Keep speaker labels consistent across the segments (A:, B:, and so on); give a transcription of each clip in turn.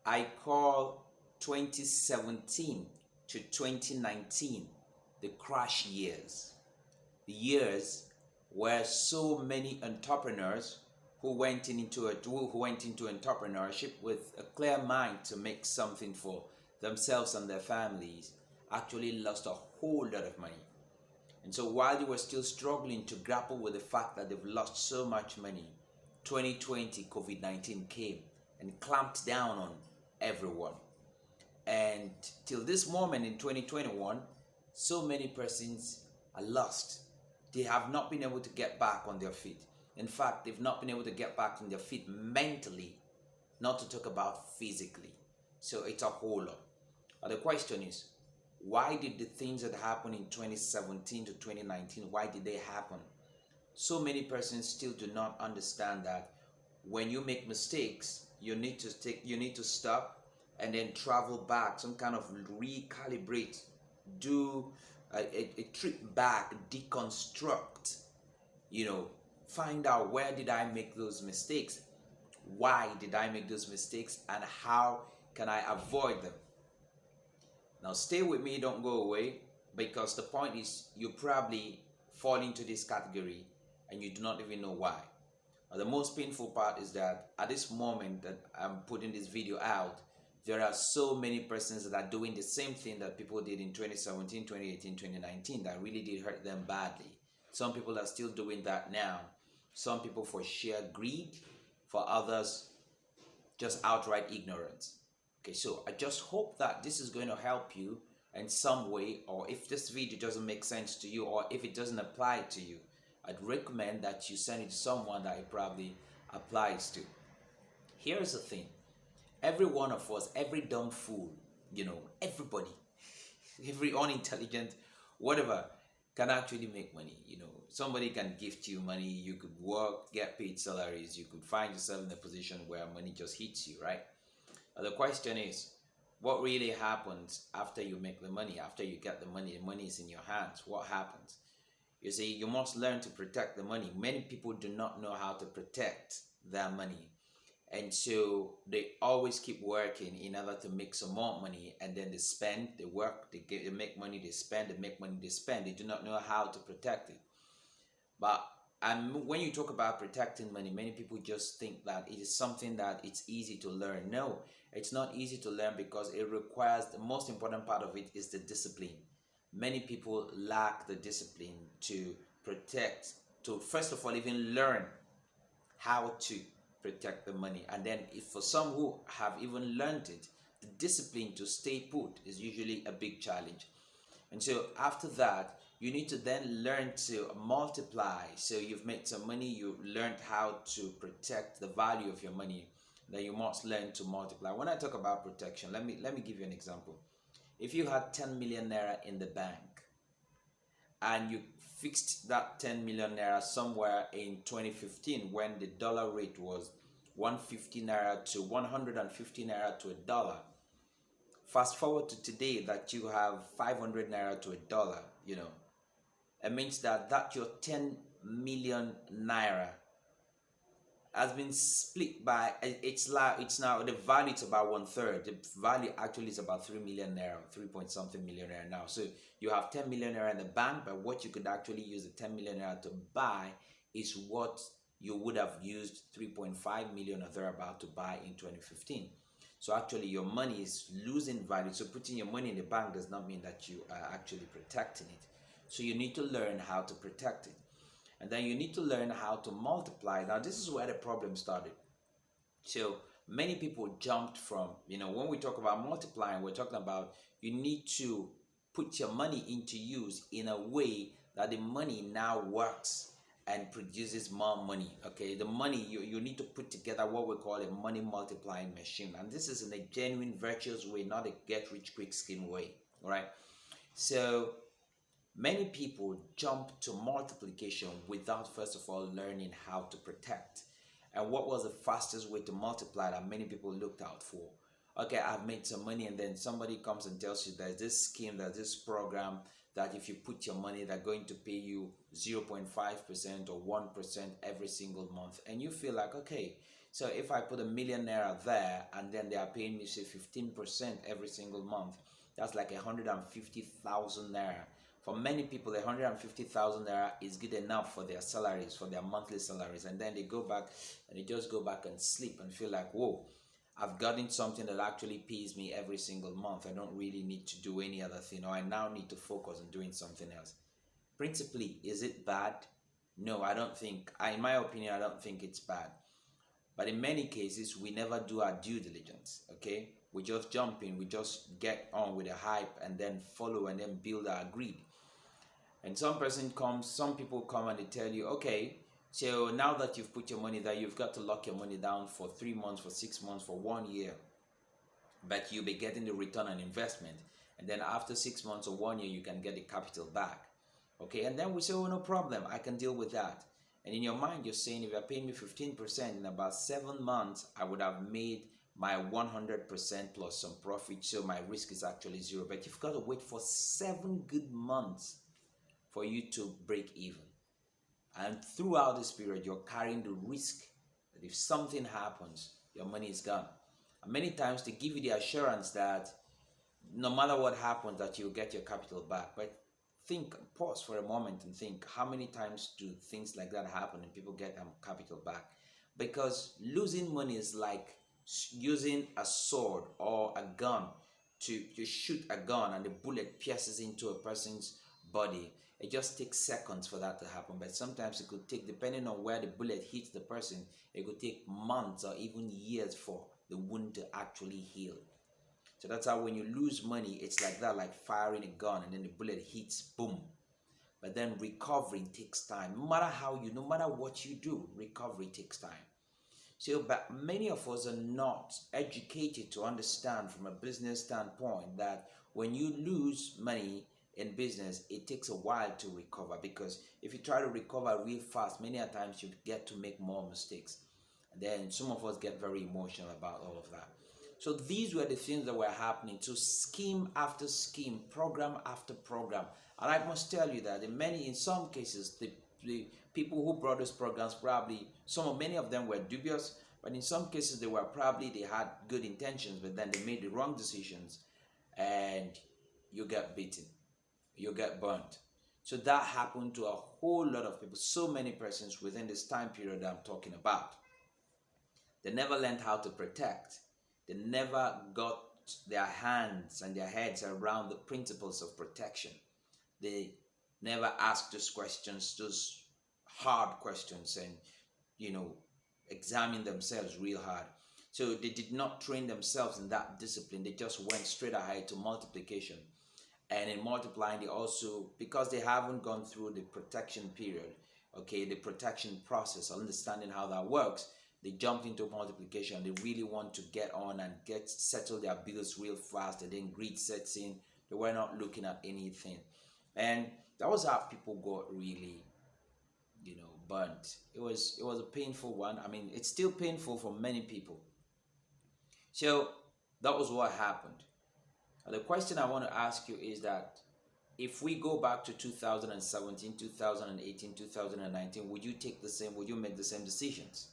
A: I call 2017 to 2019 the crash years. The years where so many entrepreneurs who went into entrepreneurship with a clear mind to make something for themselves and their families actually lost a whole lot of money. And so while they were still struggling to grapple with the fact that they've lost so much money, 2020 COVID-19 came and clamped down on everyone. And till this moment in 2021, so many persons are lost. They have not been able to get back on their feet. In fact, they've not been able to get back on their feet mentally, not to talk about physically. So it's a whole lot. But the question is, why did the things that happened in 2017 to 2019, why did they happen? So many persons still do not understand that when you make mistakes, you need to stop and then travel back, some kind of recalibrate, do a trip back, deconstruct, find out where did I make those mistakes, why did I make those mistakes, and how can I avoid them. Now stay with me, don't go away, because the point is you probably fall into this category and you do not even know why. The most painful part is that at this moment that I'm putting this video out, there are so many persons that are doing the same thing that people did in 2017, 2018, 2019 that really did hurt them badly. Some people are still doing that now. Some people for sheer greed, for others just outright ignorance. Okay, so I just hope that this is going to help you in some way, or if this video doesn't make sense to you, or if it doesn't apply to you, I'd recommend that you send it to someone that it probably applies to. Here's the thing. Every one of us, every dumb fool, everybody, every unintelligent, whatever, can actually make money. Somebody can gift you money, you could work, get paid salaries, you could find yourself in a position where money just hits you, right? The question is, what really happens after you make the money, after you get the money is in your hands, what happens? You see, you must learn to protect the money. Many people do not know how to protect their money. And so they always keep working in order to make some more money, and then they spend, they work, they make money, they spend, they make money, they spend. They do not know how to protect it. But when you talk about protecting money, many people just think that it is something that it's easy to learn. No, it's not easy to learn because it requires, the most important part of it is the discipline. Many people lack the discipline to protect, to first of all even learn how to protect the money. And then if for some who have even learned it, the discipline to stay put is usually a big challenge. And so after that, you need to then learn to multiply. So you've made some money, you learned how to protect the value of your money, then you must learn to multiply. When I talk about protection, let me give you an example. If you had 10 million naira in the bank and you fixed that 10 million naira somewhere in 2015 when the dollar rate was 150 naira to 150 naira to a dollar. Fast forward to today that you have 500 naira to a dollar, it means that your 10 million naira has been split by, it's now, the value is about 1/3. The value actually is about 3 million naira, 3 point something million naira now. So you have 10 million naira in the bank, but what you could actually use the 10 million naira to buy is what you would have used 3.5 million or thereabout to buy in 2015. So actually your money is losing value. So putting your money in the bank does not mean that you are actually protecting it. So you need to learn how to protect it. And then you need to learn how to multiply. Now this is where the problem started. So many people jumped from, when we talk about multiplying, we're talking about you need to put your money into use in a way that the money now works and produces more money. Okay, the money, you need to put together what we call a money multiplying machine, and this is in a genuine virtuous way, not a get rich quick scheme way. All right, so many people jump to multiplication without first of all learning how to protect. And what was the fastest way to multiply that many people looked out for? Okay, I've made some money, and then somebody comes and tells you there's this scheme, there's this program that if you put your money, they're going to pay you 0.5% or 1% every single month. And you feel like, okay, So if I put a 1 million naira there and then they are paying me say 15% every single month, that's like 150,000 naira. For many people, 150,000 naira is good enough for their salaries, for their monthly salaries, and then they go back and they just go back and sleep and feel like, whoa, I've gotten something that actually pays me every single month. I don't really need to do any other thing, or I now need to focus on doing something else. Principally, is it bad? No, I don't think. In my opinion, I don't think it's bad. But in many cases, we never do our due diligence. Okay, we just jump in, we just get on with the hype, and then follow and then build our greed. And some people come and they tell you, okay, so now that you've put your money there, you've got to lock your money down for 3 months, for 6 months, for 1 year, but you'll be getting the return on investment. And then after 6 months or 1 year, you can get the capital back. Okay, and then we say, oh, no problem, I can deal with that. And in your mind, you're saying, if you're paying me 15%, in about 7 months, I would have made my 100% plus some profit, so my risk is actually zero. But you've got to wait for 7 good months for you to break even. And throughout this period, you're carrying the risk that if something happens, your money is gone. And many times they give you the assurance that no matter what happens, that you'll get your capital back. But pause for a moment and think, how many times do things like that happen and people get capital back? Because losing money is like using a sword or a gun to shoot a gun and the bullet pierces into a person's body. It just takes seconds for that to happen, but sometimes it could take, depending on where the bullet hits the person, it could take months or even years for the wound to actually heal. So that's how when you lose money, it's like that, like firing a gun and then the bullet hits, boom. But then recovery takes time. No matter what you do, recovery takes time. So, but many of us are not educated to understand from a business standpoint that when you lose money in business, it takes a while to recover, because if you try to recover real fast, many a times you get to make more mistakes. And then some of us get very emotional about all of that. So these were the things that were happening. So scheme after scheme, program after program. And I must tell you that in some cases, the people who brought those programs, many of them were dubious, but in some cases they had good intentions, but then they made the wrong decisions and you get beaten, you get burnt. So that happened to a whole lot of people, so many persons within this time period that I'm talking about. They never learned how to protect. They never got their hands and their heads around the principles of protection. They never asked those questions, those hard questions, and examine themselves real hard. So they did not train themselves in that discipline. They just went straight ahead to multiplication. And in multiplying, they also, because they haven't gone through the protection period, okay, the protection process, understanding how that works, they jumped into multiplication. They really want to get on and settle their bills real fast, and then greed sets in. They were not looking at anything. And that was how people got really, burnt. It was a painful one. I mean, it's still painful for many people. So that was what happened. The question I want to ask you is that if we go back to 2017, 2018, 2019, would you make the same decisions?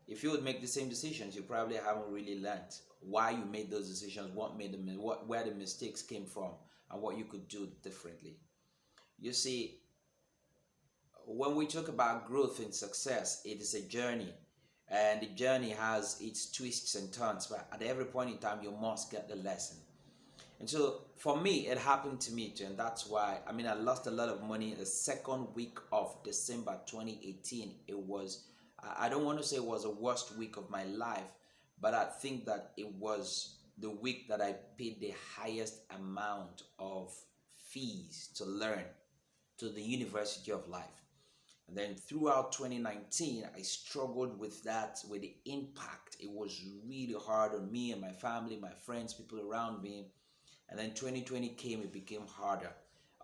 A: If you would make the same decisions, you probably haven't really learned why you made those decisions, where the mistakes came from, and what you could do differently. You see, when we talk about growth and success, it is a journey. And the journey has its twists and turns, but at every point in time, you must get the lesson. And so for me, it happened to me too, and that's why, I lost a lot of money in the second week of December 2018. I don't want to say it was the worst week of my life, but I think that it was the week that I paid the highest amount of fees to learn to the University of Life. And then throughout 2019, I struggled with the impact. It was really hard on me and my family, my friends, people around me. And then 2020 came, it became harder.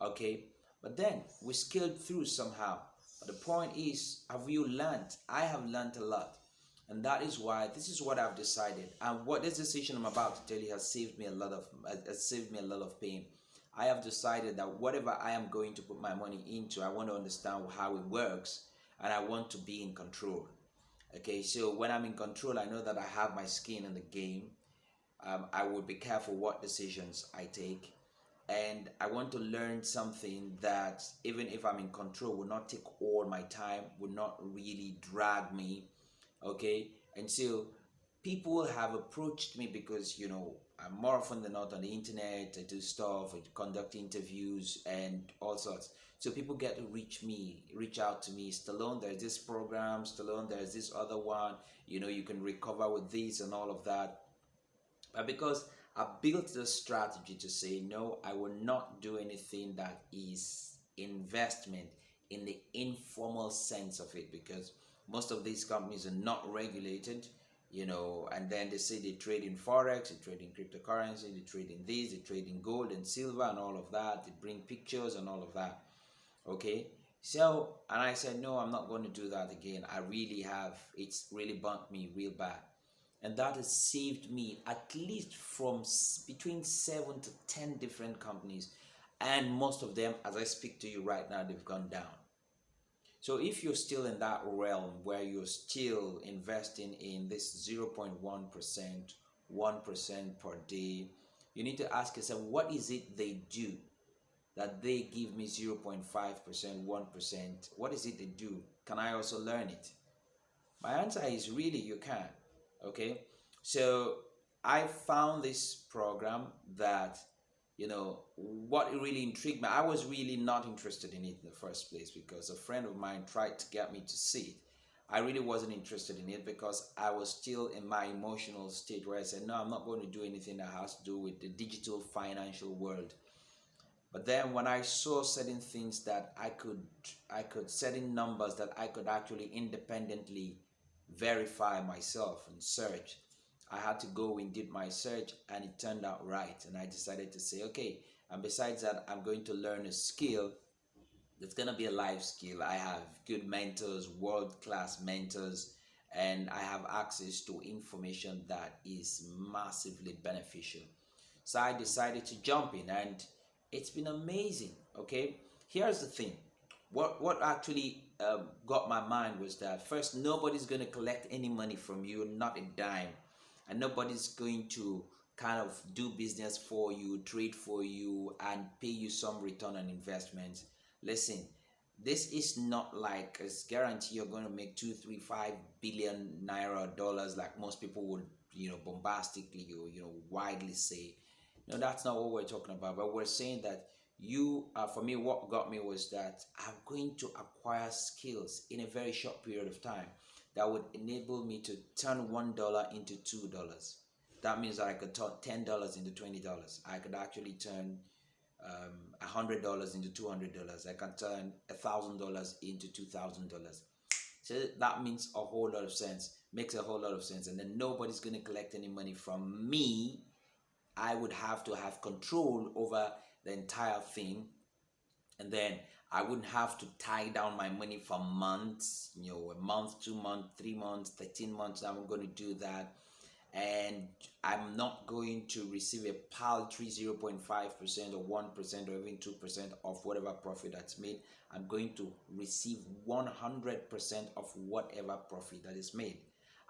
A: Okay? But then we scaled through somehow. But the point is, have you learned? I have learned a lot. And that is why this is what I've decided. And what this decision I'm about to tell you has saved me a lot of pain. I have decided that whatever I am going to put my money into, I want to understand how it works, and I want to be in control. Okay, so when I'm in control, I know that I have my skin in the game. I would be careful what decisions I take, and I want to learn something that even if I'm in control, will not take all my time, will not really drag me. Okay, and so people have approached me because I'm more often than not on the internet. I do stuff, I conduct interviews and all sorts. So people get to reach out to me. Stallone, there's this program. Stallone, there's this other one. You can recover with this and all of that. But because I built the strategy to say no, I will not do anything that is investment in the informal sense of it, because most of these companies are not regulated, and then they say they trade in forex, they trade in cryptocurrency, they trade in this, they trade in gold and silver and all of that. They bring pictures and all of that. Okay. So, and I said, no, I'm not going to do that again. I really have, it's really burnt me real bad. And that has saved me at least from between 7 to 10 different companies. And most of them, as I speak to you right now, they've gone down. So if you're still in that realm where you're still investing in this 0.1%, 1% per day, you need to ask yourself, what is it they do that they give me 0.5%, 1%? What is it they do? Can I also learn it? My answer is really you can. Okay, so I found this program that what really intrigued me. I was really not interested in it in the first place because a friend of mine tried to get me to see it. I really wasn't interested in it because I was still in my emotional state where I said, no, I'm not going to do anything that has to do with the digital financial world. But then when I saw certain things that I could certain numbers that I could actually independently verify myself and search, I had to go and did my search, and it turned out right. And I decided to say, okay, and besides that, I'm going to learn a skill that's going to be a life skill. I have good mentors, world-class mentors, and I have access to information that is massively beneficial. So I decided to jump in, and it's been amazing. Okay, here's the thing. What actually got my mind was that first, nobody's going to collect any money from you, not a dime, and nobody's going to kind of do business for you, trade for you, and pay you some return on investment. Listen, this is not like a guarantee you're going to make 2, 3, 5 billion naira dollars like most people would, bombastically or widely say. No, that's not what we're talking about. But we're saying that for me, what got me was that I'm going to acquire skills in a very short period of time that would enable me to turn $1 into $2. That means that I could turn $10 into $20. I could actually turn $100 into $200. I can turn $1,000 into $2,000. So that means a whole lot of sense. Makes a whole lot of sense. And then nobody's going to collect any money from me. I would have to have control over the entire thing, and then I wouldn't have to tie down my money for months, a month, 2 months, 3 months, 13 months. I'm going to do that, and I'm not going to receive a paltry 0.5% or 1% or even 2% of whatever profit that's made. I'm going to receive 100% of whatever profit that is made.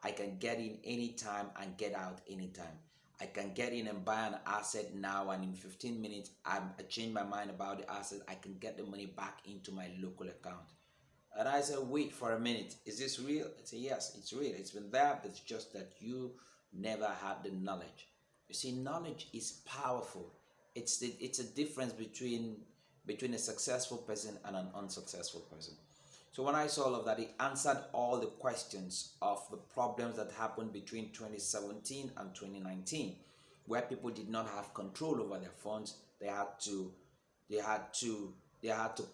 A: I can get in anytime and get out anytime. I can get in and buy an asset now, and in 15 minutes, I change my mind about the asset. I can get the money back into my local account. And I said, wait for a minute. Is this real? I said, yes, it's real. It's been there, but it's just that you never had the knowledge. You see, knowledge is powerful. It's a difference between a successful person and an unsuccessful person. So when I saw all of that, it answered all the questions of the problems that happened between 2017 and 2019, where people did not have control over their funds. They had to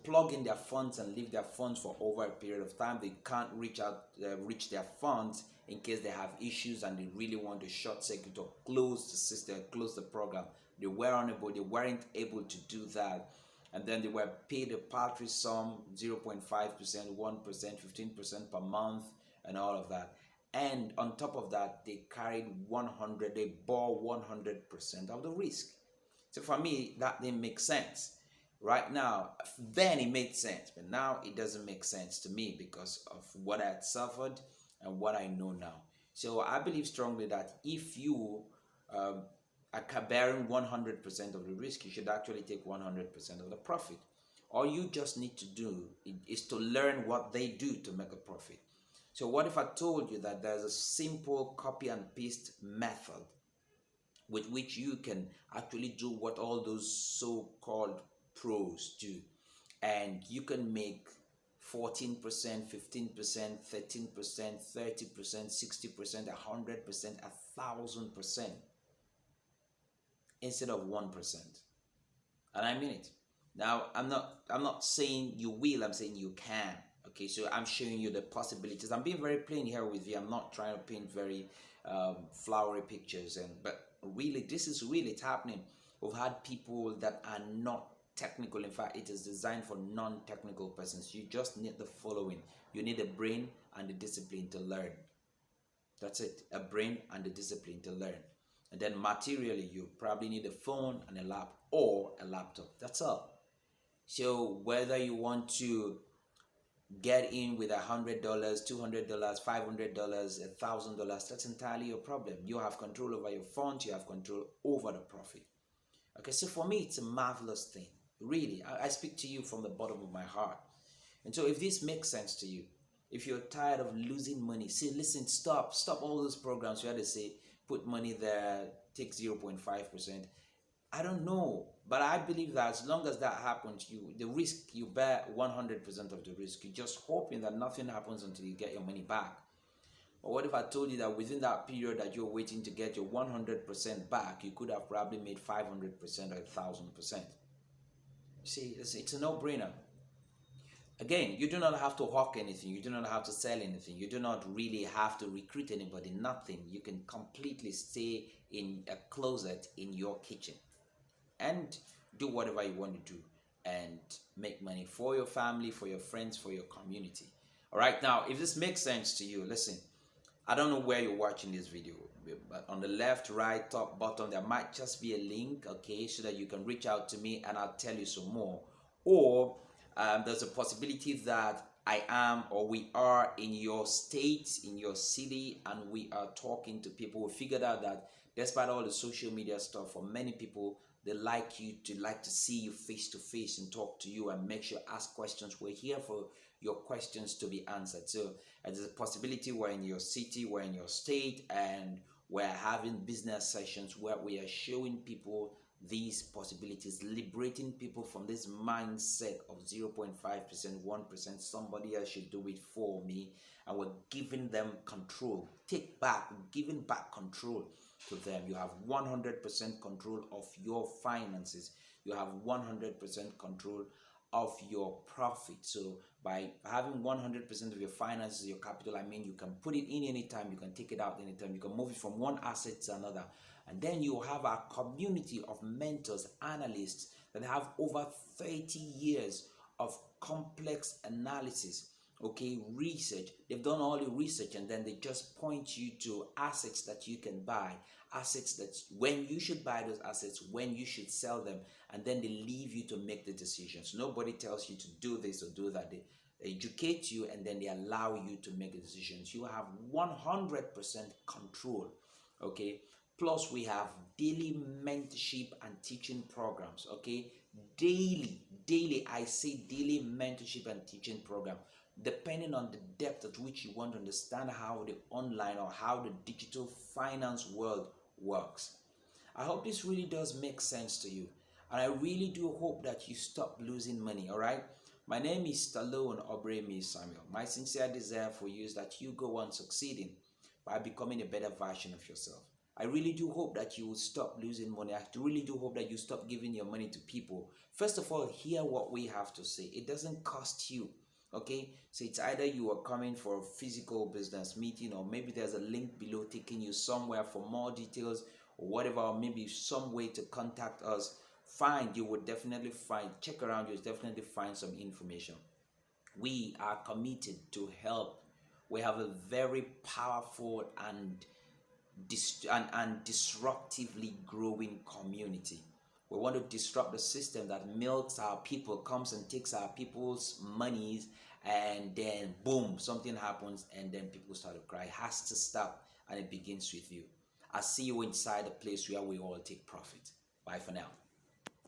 A: plug in their funds and leave their funds for over a period of time. They can't reach their funds in case they have issues and they really want to short circuit or close the system, close the program. They weren't able to do that. And then they were paid a paltry sum, 0.5%, 1%, 15% per month, and all of that. And on top of that, they bore 100% of the risk. So for me, that didn't make sense. Right now, then it made sense, but now it doesn't make sense to me because of what I had suffered and what I know now. So I believe strongly that if you um, are bearing 100% of the risk, you should actually take 100% of the profit. All you just need to do is to learn what they do to make a profit. So what if I told you that there's a simple copy and paste method with which you can actually do what all those so-called pros do, and you can make 14%, 15%, 13%, 30%, 60%, 100%, 1,000% instead of 1%. And I mean it. Now, I'm not saying you will, I'm saying you can. Okay, so I'm showing you the possibilities. I'm being very plain here with you. I'm not trying to paint very flowery pictures, but really, this is really, it's happening. We've had people that are not technical. In fact, it is designed for non-technical persons. You just need the following: you need a brain and the discipline to learn. That's it, a brain and the discipline to learn. And then materially, you probably need a phone and a lap or a laptop. That's all. So whether you want to get in with $100, $200, $500, $1,000, that's entirely your problem. You have control over your funds. You have control over the profit. Okay, so for me, it's a marvelous thing. Really, I speak to you from the bottom of my heart. And so if this makes sense to you, if you're tired of losing money, say, listen, stop all those programs where they say, put money there, take 0.5%. I don't know, but I believe that as long as that happens, the risk, you bear 100% of the risk. You're just hoping that nothing happens until you get your money back. But what if I told you that within that period that you're waiting to get your 100% back, you could have probably made 500% or 1,000%? See, it's a no-brainer. Again, you do not have to hawk anything. You do not have to sell anything. You do not really have to recruit anybody. Nothing. You can completely stay in a closet in your kitchen and do whatever you want to do and make money for your family, for your friends, for your community. All right. Now, if this makes sense to you, listen, I don't know where you're watching this video, but on the left, right, top, bottom, there might just be a link, okay, so that you can reach out to me and I'll tell you some more. Or there's a possibility that I am or we are in your state, in your city, and we are talking to people. We figured out that despite all the social media stuff, for many people, they like to see you face to face and talk to you and make sure ask questions. We're here for your questions to be answered. So there's a possibility we're in your city, we're in your state, and we're having business sessions where we are showing people these possibilities, liberating people from this mindset of 0.5%, 1%, somebody else should do it for me, and we're giving them control. Giving back control to them. You have 100% control of your finances. You have 100% control of your profit. So by having 100% of your finances, your capital, I mean, you can put it in anytime, you can take it out anytime, you can move it from one asset to another. And then you have a community of mentors, analysts that have over 30 years of complex analysis, okay, research. They've done all the research and then they just point you to assets that you can buy, assets that when you should buy those assets, when you should sell them, and then they leave you to make the decisions. Nobody tells you to do this or do that. They educate you and then they allow you to make the decisions. You have 100% control, okay? Plus, we have daily mentorship and teaching programs, okay? Daily, I say daily mentorship and teaching program, depending on the depth at which you want to understand how the online or how the digital finance world works. I hope this really does make sense to you. And I really do hope that you stop losing money, all right? My name is Stallone-Obaraemi Samuel. My sincere desire for you is that you go on succeeding by becoming a better version of yourself. I really do hope that you will stop losing money. I really do hope that you stop giving your money to people. First of all, hear what we have to say. It doesn't cost you, okay? So it's either you are coming for a physical business meeting, or maybe there's a link below taking you somewhere for more details or whatever, or maybe some way to contact us. Fine, you would definitely find, check around, you'll definitely find some information. We are committed to help. We have a very powerful and disruptively growing community. We want to disrupt the system that milks our people, comes and takes our people's monies and then boom, something happens, and then people start to cry. It has to stop, and it begins with you. I'll see you inside the place where we all take profit. Bye for now.